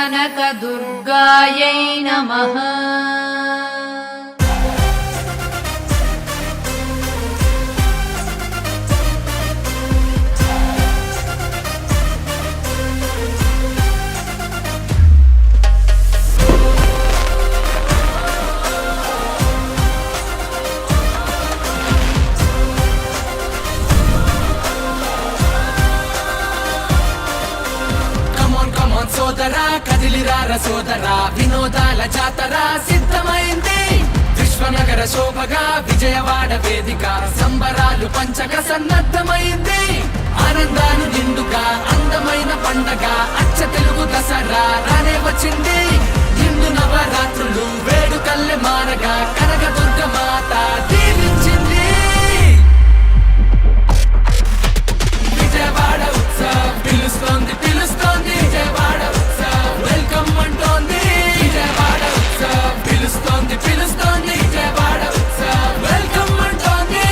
కనకదుర్గాయై నమః. సోదరా కదిలిరార సోదరా, వినోదాల జాతర సిద్ధమైంది. విశ్వనగర శోభగా విజయవాడ వేదిక, సంబరాలు పంచక సన్నద్ధమైంది. ఆనందాలు నిండుగా అందమైన పండగ, అచ్చ తెలుగు దసరా రానే వచ్చింది. నిండు నవరాత్రులు వేడుకల్లె మారగా, కనకదుర్గ మాత దీవించింది. విజయవాడ ఉత్సవ్ పిలుస్తోంది పిలుస్తోంది, విజయవాడ ఉత్సవ్ వెల్కమ్ అంటోంది. విజయవాడ ఉత్సవ్ పిలుస్తోంది పిలుస్తోంది, విజయవాడ ఉత్సవ్ వెల్కమ్ అంటోంది.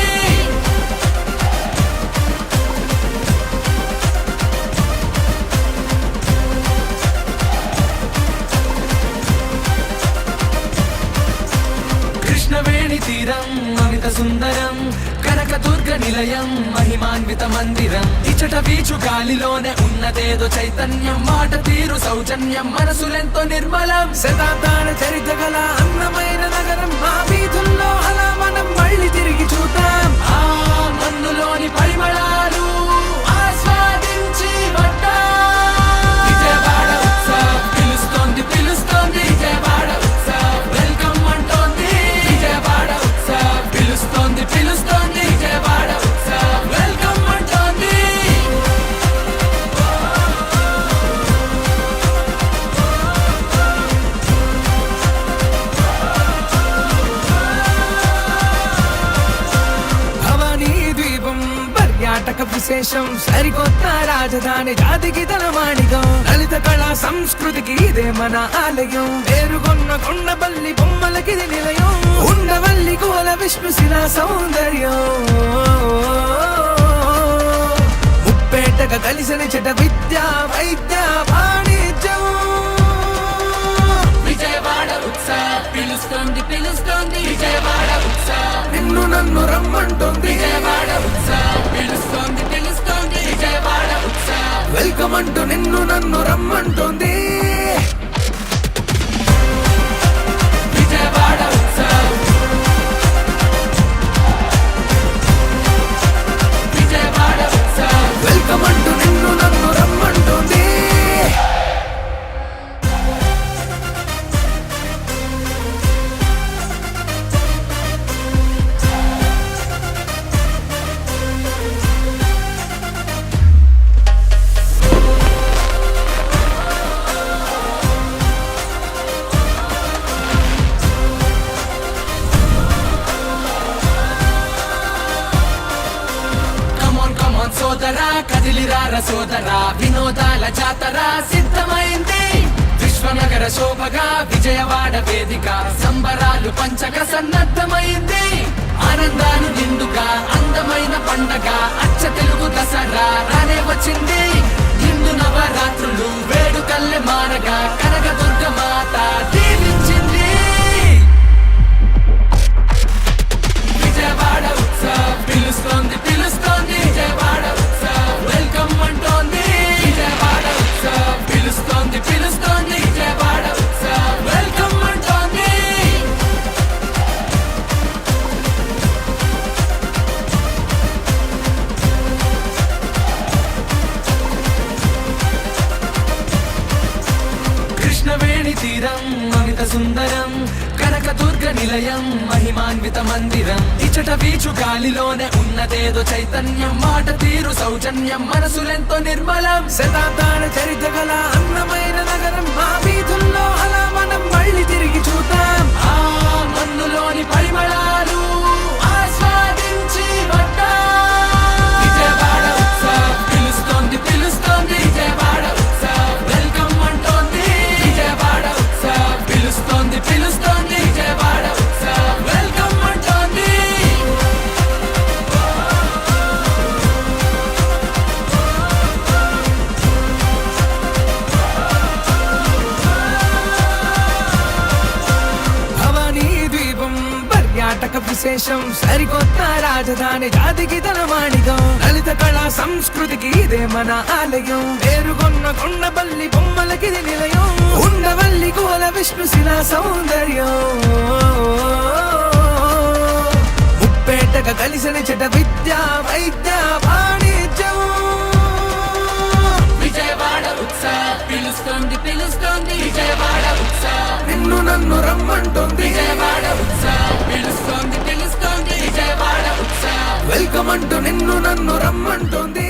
కృష్ణవేణి తీరం అమిత సుందరం, కనకదుర్గ నిలయం మహిమాన్విత మందిరం. ఇచ్చట వీచు గాలిలోనే ఉన్నదేదో చైతన్యం, మాట తీరు సౌజన్యం మనసులెంతో నిర్మలం. శతాబ్దాల చరిత్ర గల అందమైన నగరం, మా వీధుల్లో అలా మనం మళ్ళీ తిరిగి చూద్దాం. ఆ మన్నులోని పరిమళాలు ఆస్వాదించి విజయవాడ ఉత్సవ్ పిలుస్తోంది పిలుస్తోంది, విజయవాడ ఉత్సవ్ వెల్కమ్ అంటోంది. విజయవాడ ఉత్సవ్ పిలుస్తోంది పిలుస్తోంది, విజయవాడ ఉత్సవ్ వెల్కమ్ అంటోంది. భవానీ ద్వీపం పర్యాటక విశేషం, సరికొత్త రాజధాని జాతికి తలమానికం. లలిత కళా సంస్కృతికి ఇదే మన ఆలయం, పేరుగొన్న కొండపల్లి బొమ్మలకిది నిలయం. ఉండవల్లి కోల విష్ణుశిలా సౌందర్యం, ముప్పేటగా కలిసిన చెట విద్య వైద్య వాణిజ్యం. విజయవాడ ఉత్సవ్ పిలుస్తోంది పిలుస్తోంది, విజయవాడ ఉత్సవ్ నిన్ను నన్ను రమ్మంటోంది. విజయవాడ ఉత్సవ్ పిలుస్తోంది పిలుస్తోంది, విజయవాడ ఉత్సవ్ వెల్కమ్ అంటూ నిన్ను నన్ను రమ్మంటోంది. విజయవాడ ఉత్సవ్ విజయవాడ ఉత్సవ్ వెల్కమ్ అంటూ నిన్ను నన్ను రమ్మంటోంది. సోదరా కదిలిరార సోదరా, వినోదాల జాతర సిద్ధమైంది. విశ్వనగర శోభగా విజయవాడ వేదిక, సంబరాలు పంచక సన్నద్ధమైంది. ఆనందాలు నిండుగా అందమైన పండగ, అచ్చ తెలుగు దసరా రానే వచ్చింది. నిండు నవరాత్రులు వేడుకల్లె మారగా, కనకదుర్గ మాత దీవించింది. విజయవాడ ఉత్సవ్ పిలుస్తోంది పిలుస్తోంది, విజయవాడ ఉత్సవ్ వెల్కమ్ అంటోంది. విజయవాడ ఉత్సవ్ పిలుస్తోంది పిలుస్తోంది, విజయవాడ ఉత్సవ్ వెల్కమ్ అంటోంది. కృష్ణవేణి తీరం అమిత సుందరం, కనకదుర్గ నిలయం మహిమాన్విత మందిరం. ఇచ్చట వీచు గాలిలోనే ఉన్నదేదో చైతన్యం, మాట తీరు సౌజన్యం మనసులెంతో నిర్మలం. శతాబ్దాల చరిత్ర గల అందమైన నగరం, మా వీధుల్లో అలా మనం మళ్ళీ తిరిగి చూద్దాం. ఆ మన్నులోని పరిమళాలు ఆస్వాదించి విజయవాడ ఉత్సవ్ పిలుస్తోంది పిలుస్తోంది, విజయవాడ ఉత్సవ్ వెల్కమ్ అంటోంది. విజయవాడ ఉత్సవ్ పిలుస్తోంది పిలుస్తోంది, విజయవాడ ఉత్సవ్ వెల్కమ్ అంటోంది. విశేషం సరికొత్త రాజధాని జాతికి తన మాణికం లలిత కళా సంస్కృతికి ఇదే మన ఆలయం పేరుగొన్న కొండపల్లి బొమ్మలకిది నిలయం ఉండవల్లి కోల విష్ణు శిలా సౌందర్యం ముప్పేటగా కలిసిన చెట విద్య వైద్య వాణిజ్యం విజయవాడ ఉత్సవ పిలుస్తోంది పిలుస్తోంది విజయవాడ ఉత్సవ నిన్ను నన్ను రమ్మంటుంది విజయవాడ ఉత్సవ పిలుస్తోంది పిలుస్తోంది విజయవాడ ఉత్సవ వెల్కమ్ అంటూ నిన్ను నన్ను రమ్మంటుంది